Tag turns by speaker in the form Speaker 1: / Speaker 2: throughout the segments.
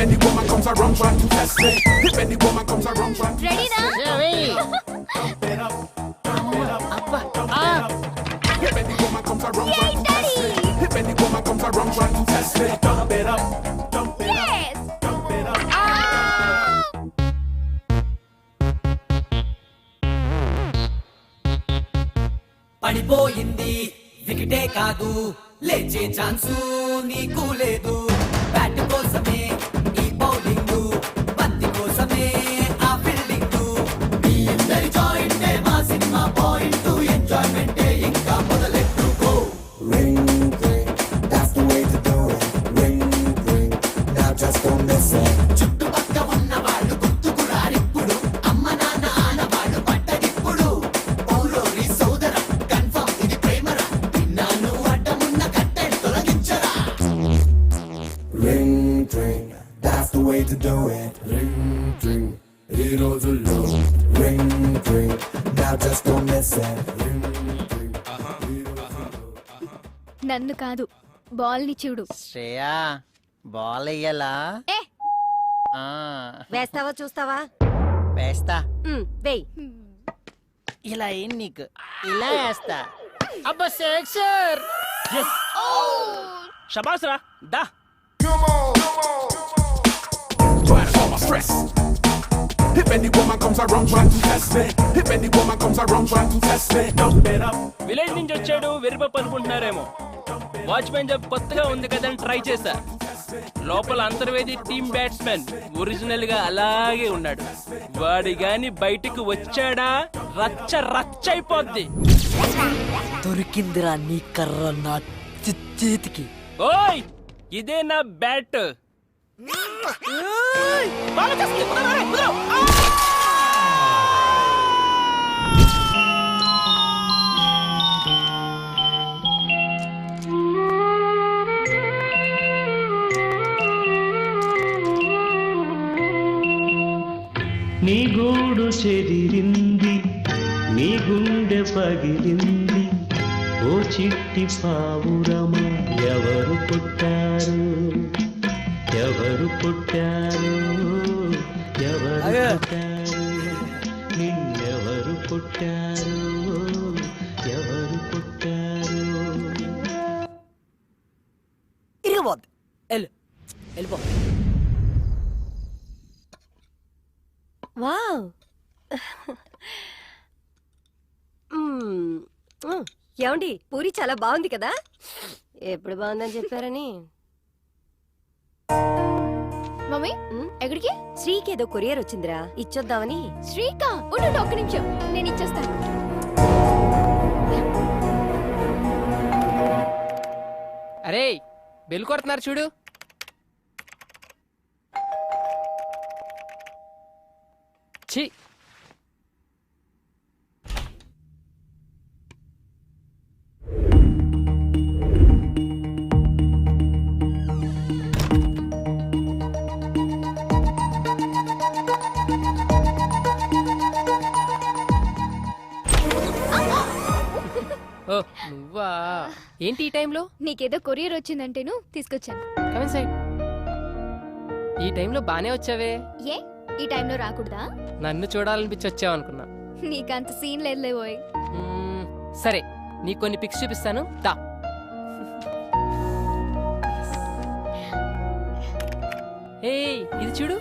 Speaker 1: any woman comes around trying to test me, if any woman comes around trying to
Speaker 2: రెడీనా
Speaker 1: if any woman comes around trying to test me, if any woman comes around trying to test me, dump it up, dump it up, dump it up.
Speaker 3: పడిపోయింది వికెటే కాదు లేచే chance నీకు లేదు bat కోసమే ఈ bowling బంతి కోసమే ఆ ఫీల్డింగ్ మీ అందరి జాయింట్ మా సినిమా పాయింట్ ఎంజాయ్మెంట్ ఇంకా మొదలెట్టుకో
Speaker 4: Ring, ring, that's the way to do it. Ring, ring, now just don't miss it.
Speaker 3: చుట్టుపక్క ఉన్న వాళ్ళు గుర్తుకు రారిప్పుడు అమ్మ నాన్న ఆనవాళ్ళు పట్టడిప్పుడు ఊరోరి సోదర కన్ఫర్మ్ ఇది ప్రేమరా నిన్నాను అడ్డమున్న కట్టెలు తొలగించరా
Speaker 4: Ring, ring, that's the way to do it. Ring, ring, ఈ రోజుల్లో. Ring, ring, now just don't miss it. Ring, ring,
Speaker 2: నన్ను కాదు బాల్ ని చూడు
Speaker 5: శ్రేయా బాల్ వెయ్యాలా
Speaker 2: ఏ
Speaker 6: వేస్తావా చూస్తావా
Speaker 5: వేస్తా
Speaker 6: వేయ్
Speaker 5: ఇలా ఏం నీకు ఇలా వేస్తా అబ్బా సెక్సర్
Speaker 7: షబాస్ రా దా
Speaker 1: Trying to calm my stress. If any woman comes around trying to test me, if any woman comes around trying to test me, dump it up.
Speaker 7: Village నుంచి వచ్చాడు వెరిపప్పు అనుకుంటున్నారేమో వాచ్మెన్ జాబ్ కొత్తగా ఉంది కదా అని ట్రై చేశా లోపల అంతర్వేది టీమ్ బ్యాట్స్మెన్ ఒరిజినల్ గా అలాగే ఉన్నాడు వాడి గాని బయటకు వచ్చాడా రచ్చ రచ్చ అయిపోద్ది
Speaker 3: దొరికిందిరా నీ కర్ర నా చేతికి
Speaker 7: ఓయ్ ఇదే నా బ్యాట్
Speaker 8: నీ గూడు చెదిరింది నీ గుండె పగిలింది ఓ చిట్టి పావురమ ఎవరు పుట్టారు ఎవరు పుట్టారు ఎవరు పుట్టారు నిన్నెవరు పుట్టారు ఎవరు పుట్టారు
Speaker 3: ఇరగబోద్దు వెళ్ళిపో
Speaker 6: వావ్ ఏమండి పూరి చాలా బాగుంది కదా ఎప్పుడు బాగుందని చెప్పారని
Speaker 2: మమ్మీ ఎక్కడికి
Speaker 6: శ్రీకి ఏదో కొరియర్ వచ్చిందిరా ఇచ్చొద్దామని
Speaker 2: శ్రీకా ఉండు ఒక్క నిమిషం నేను ఇచ్చేస్తాను
Speaker 9: అరే బెల్ కొడుతున్నారు చూడు ఛీ ఓ నువ్వా ఏంటి ఈ టైంలో
Speaker 2: నీకేదో కొరియర్ వచ్చిందంటేను తీసుకొచ్చాను
Speaker 9: కమిన్ సైడ్ ఈ టైంలో బానే వచ్చావే
Speaker 2: ఏ ఈ టైంలో రాకూడదా
Speaker 9: నన్ను చూడాలనిపించి వచ్చావనుకున్నా
Speaker 2: నీకంత సీన్ లేదులే పోయ్
Speaker 9: సరే నీకు కొన్ని పిక్స్ చూపిస్తాను దా ఏయ్ ఇది చూడు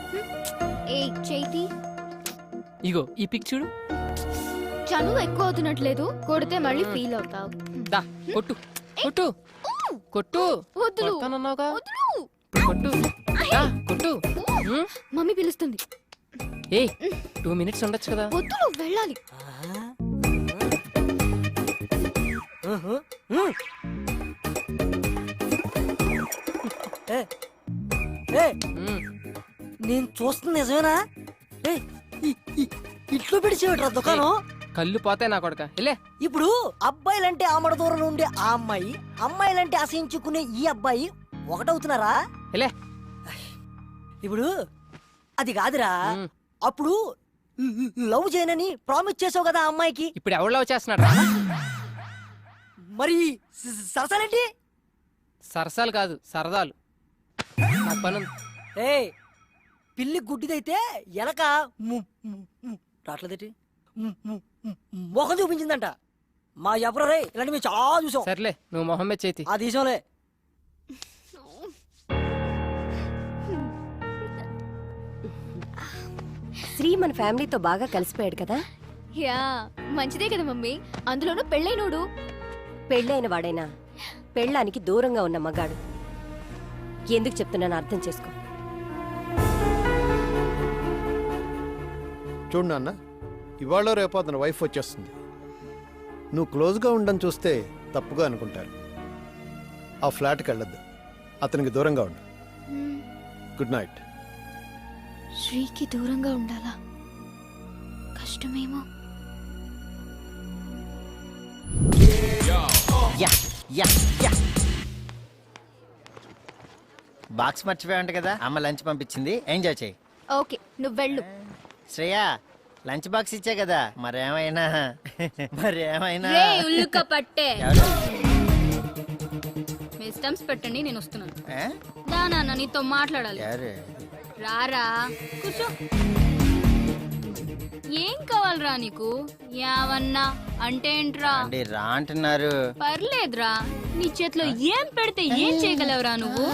Speaker 2: ఏ చైతి
Speaker 9: ఇగో ఈ పిక్ చూడు
Speaker 2: చనువు ఎక్కువ అవుతున్నట్లేదు కొడితే మళ్ళీ ఫీల్ అవుతావు
Speaker 9: దా కొట్టు కొట్టు కొట్టు
Speaker 2: వద్దులు
Speaker 9: కొడతానన్నావుగా
Speaker 2: వద్దులు
Speaker 9: కొట్టు దా కొట్టు
Speaker 2: మమ్మీ పిలుస్తుంది
Speaker 9: ఏయ్ 2 minutes ఉండొచ్చు కదా
Speaker 2: వద్దులు వెళ్ళాలి
Speaker 3: నేను చూస్తుంది నిజమేనా ఇట్లో పిడిచేవిట్రా దుకాణం
Speaker 9: కళ్ళు పోతాయి నా కొడక ఇలే
Speaker 3: ఇప్పుడు అబ్బాయిలంటే ఆమడ దూరంలో ఉండే ఆ అమ్మాయి అమ్మాయిలంటే అసహించుకునే ఈ అబ్బాయి ఒకటవుతున్నారా
Speaker 9: ఇలే
Speaker 3: ఇప్పుడు అది కాదురా అప్పుడు లవ్ చేయనని ప్రామిస్ చేసావు కదా ఆ అమ్మాయికి
Speaker 9: ఇప్పుడు ఎవరు లవ్ చేస్తున్నాడు
Speaker 3: మరి సరసాలేంటి
Speaker 9: సరసాలు కాదు సరదాలు నాకు పని ఉంది.
Speaker 3: ఏ
Speaker 10: పిల్లి గుడ్డిదైతే ఎలక రాట్లేదేటి మొఖం చూపించిందంట. మా ఎవరే ఇలాంటి మేము చాలా చూసాం.
Speaker 9: సర్లే నువ్వు మొహమ్మద్ చేతి
Speaker 10: ఆ దేశంలే.
Speaker 6: శ్రీ మన ఫ్యామిలీతో బాగా కలిసిపోయాడు కదా.
Speaker 2: యా మంచిదే కదా మమ్మీ, అందులోనూ పెళ్ళైనోడు.
Speaker 6: పెళ్ళైన వాడైనా పెళ్ళానికి దూరంగా ఉన్న మగాడు. ఎందుకు చెప్తున్నాను అర్థం చేసుకో.
Speaker 11: చూడు నాన్న, ఇవాళ రేపు అతని వైఫ్ వచ్చేస్తుంది. నువ్వు క్లోజ్గా ఉండని చూస్తే తప్పుగా అనుకుంటారు. ఆ ఫ్లాట్కి వెళ్ళొద్దు, అతనికి దూరంగా ఉండు. Good night.
Speaker 2: శ్రీకి దూరంగా ఉండాలా? కష్టమేమో.
Speaker 5: యా యా యా బాక్స్ మర్చిపోయావంట కదా, అమ్మ లంచ్ పంపించింది, ఎంజాయ్ చేయి.
Speaker 2: ఓకే నువ్వు వెళ్ళు.
Speaker 5: శ్రేయా లంచ్ బాక్స్ ఇచ్చా కదా, మరేమైనా
Speaker 2: రే ఉల్లుక పట్టే.
Speaker 5: ఎవరు?
Speaker 2: మీ స్టంప్స్ పెట్టండి, నేను వస్తున్నాను.
Speaker 5: ఏ?
Speaker 2: దానా నీతో మాట్లాడాలి.
Speaker 5: ఎవరు?
Speaker 2: రారా కూర్చో. ఏం కావాలరా నీకు? యావన్నా అంటే ఏంట్రా?
Speaker 5: అంటే రా అంటున్నారు.
Speaker 2: పర్లేదురా, నీ చేతిలో ఏం పెడితే ఏం చేయగలవురా నువ్వు?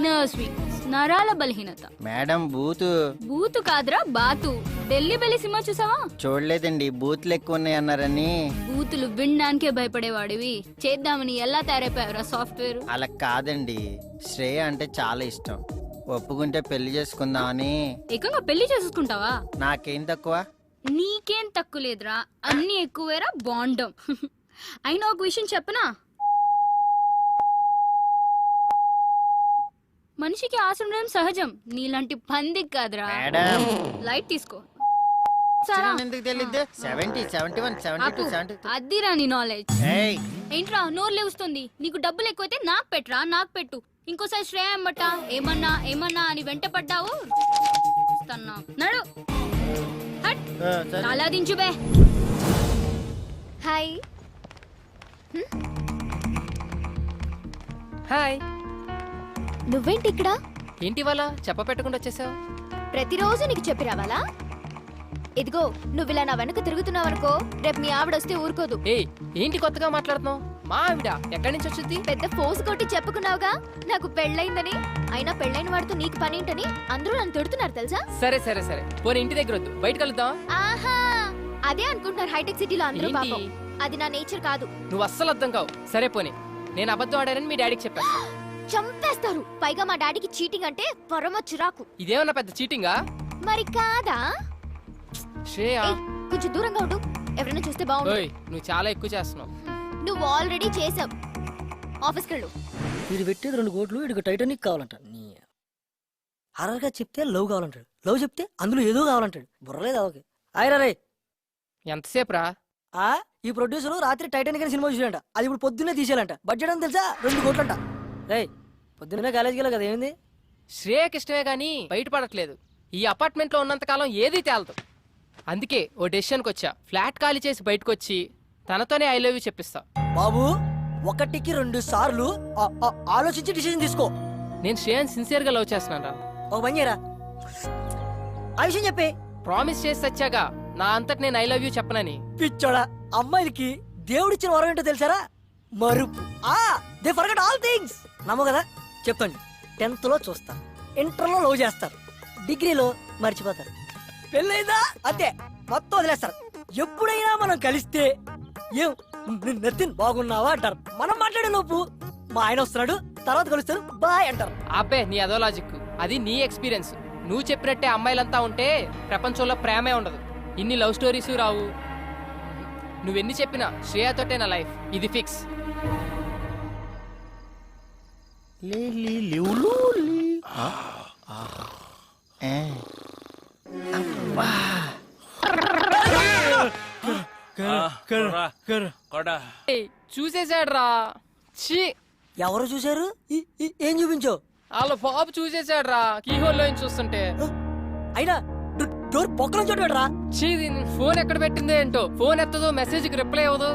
Speaker 2: నర్స్ వీక్నెస్, నరాల బలహీనత.
Speaker 5: మేడం బూతు.
Speaker 2: బూతు కాదురా బాతు. ఢిల్లీ బెల్లి సినిమా చూసావా?
Speaker 5: చూడలేదండి, బూతులు ఎక్కువ ఉన్నాయి అన్నారని.
Speaker 2: బూతులు వినడానికే భయపడేవాడివి చేద్దామని ఎలా తయారైపోయావురా సాఫ్ట్వేర్?
Speaker 5: అలా కాదండి, శ్రేయ అంటే చాలా ఇష్టం, ఒప్పుకుంటే పెళ్లి చేసుకుందామని.
Speaker 2: ఏకంగా పెళ్లి చేసుకుంటావా?
Speaker 5: నాకేం తక్కువ?
Speaker 2: నీకేం తక్కువ లేదురా, అన్ని ఎక్కువేరా బాండం. అయినా ఒక విషయం చెప్పనా, మనిషికి ఆశ ఉండడం సహజం, నీలాంటి పందికి కాదురా.
Speaker 5: మేడం
Speaker 2: లైట్ తీసుకో.
Speaker 5: ఎందుకు తెలియదు? 70, 71, 72, 73.
Speaker 2: అద్దిరా నీ నాలెడ్జ్.
Speaker 5: ఏయ్,
Speaker 2: ఏంట్రా నోరు లేవుస్తుంది? నీకు డబ్బులు ఎక్కువైతే నాకు పెట్రా, నాకు పెట్టు. ఇంకోసారి శ్రేయ అమ్మట ఏమన్నా ఏమన్నా అని వెంట పడ్డావు నడు. అలా దించుబే. హాయ్.
Speaker 9: హాయ్.
Speaker 2: నువ్వేంటి ఇక్కడ?
Speaker 9: ఏంటి వాళ్ళ చెప్ప పెట్టకుండా వచ్చేసావు?
Speaker 2: ప్రతిరోజు నీకు చెప్పి రావాలా? ఇదిగో నువ్వు ఇలా నా వెనక తిరుగుతున్నావనుకో, రేపు మీ ఆవిడ వస్తే ఊరుకోదు.
Speaker 9: ఏయ్ ఏంటి కొత్తగా మాట్లాడుతున్నావు? మా ఆవిడ ఎక్కడి నుంచి వచ్చింది?
Speaker 2: పెద్ద ఫోర్స్ కొట్టి చెప్పుకున్నావుగా నాకు పెళ్ళైందని. అయినా పెళ్ళైన వాడితో నీకు పనేంటని అందరూ నన్ను తిడుతున్నారు తెలుసా?
Speaker 9: సరే సరే సరే, పోనీ ఇంటి దగ్గర వద్దు, బయట కలుద్దాం.
Speaker 2: ఆహా, అదే అనుకుంటున్నారు హైటెక్ సిటీలో అందరూ.
Speaker 9: ఏంటి?
Speaker 2: పాపం అది నా నేచర్ కాదు.
Speaker 9: నువ్వు అస్సలు అర్థం కావు. సరే పోనీ నేను అబద్ధం ఆడారని మీ డాడీకి చెప్పాను.
Speaker 2: చంపేస్తారు. పైగా మా డాడీకి చీటింగ్ అంటే పరమ చిరాకు.
Speaker 9: ఇదేమన్నా పెద్ద చీటింగా?
Speaker 2: మరి కాదా?
Speaker 9: శ్రేయ
Speaker 2: ఏయ్, కొంచెం దూరంగా ఉండు, ఎవరైనా చూస్తే బాగుండు.
Speaker 9: ఓయ్ నువ్వు చాలా ఎక్కువ చేస్తున్నావు.
Speaker 2: నువ్వు ఆల్రెడీ చేసావు. ఆఫీస్కి వెళ్ళు.
Speaker 10: వీడు పెట్టేది 2 కోట్లు, వీడికి టైటానిక్ కావాలంట. నీ హర్రర్గా చెప్తే లవ్ కావాలంటాడు, లవ్ చెప్తే అందులో ఏదో కావాలంటాడు. బుర్రలేదు అవకి. ఆయరా రే.
Speaker 9: ఎంతసేపు రా?
Speaker 10: ఈ ప్రొడ్యూసర్ రాత్రి టైటానిక్ అని సినిమా చూసాడంట, అది ఇప్పుడు పొద్దున్నే తీసేయాలంట. బడ్జెట్ అని తెలుసా? 2 కోట్లంట. రే పొద్దున్నే కాలేజీకి వెళ్ళా కదా, ఏమైంది?
Speaker 9: శ్రేయకి ఇష్టమే గానీ బయటపడట్లేదు. ఈ అపార్ట్మెంట్ లో ఉన్నంత కాలం ఏదీ తేలదు. అందుకే ఓ డెసిషన్కి వచ్చా. ఫ్లాట్ ఖాళీ చేసి బయటకు వచ్చి తనతోనే ఐ లవ్ యూ చెప్పిస్తా.
Speaker 10: బాబు 1కి 2 సార్లు ఆలోచించి డిసిజన్ తీసుకో.
Speaker 9: నేను శ్రేయన్ సిన్సియర్ గా లవ్ చేస్తున్నాను రా.
Speaker 10: ఒక పని చేయరా, ఆ విషయం చెప్పే.
Speaker 9: ప్రామిస్ చేసి వచ్చాగా నా అంతటి నేను ఐ లవ్ యూ చెప్పనని.
Speaker 10: పిచ్చోడా, అమ్మాయిలకి దేవుడిచ్చిన వరం ఏంటో తెలుసారా? మరుపు. They forget all things. నమ్మో కదా, చెప్తాండి. 10th లో చూస్తారు, ఇంటర్ లో లవ్ చేస్తారు, డిగ్రీలో మర్చిపోతారు, పెళ్ళైందా అంతే మొత్తం వదిలేస్తారు. ఎప్పుడైనా మనం కలిస్తే ఏం నతిన్ బాగున్నావా అంటారు. మనం మాట్లాడే లోపు మా ఆయన వస్తున్నాడు, తర్వాత కలుస్తారు, బాయ్ అంటారు.
Speaker 9: అబ్బే నీ అదో లాజిక్, అది నీ ఎక్స్పీరియన్స్. నువ్వు చెప్పినట్టే అమ్మాయిలంతా ఉంటే ప్రపంచంలో ప్రేమే ఉండదు, ఇన్ని లవ్ స్టోరీస్ రావు. నువ్వెన్ని చెప్పినా శ్రేయతోటే నా లైఫ్, ఇది ఫిక్స్. చూసేసాడు రా.
Speaker 10: ఎవరు చూశారు? ఏం చూపించో?
Speaker 9: వాళ్ళ బాబు చూసేసాడు రా, కీహోల్లో చూస్తుంటే.
Speaker 10: అయినా డోర్ పొక్కల చోటు పెట్టరా.
Speaker 9: ఫోన్ ఎక్కడ పెట్టిందో ఏంటో, ఫోన్ ఎత్తదో, మెసేజ్ కి రిప్లై అవ్వదు.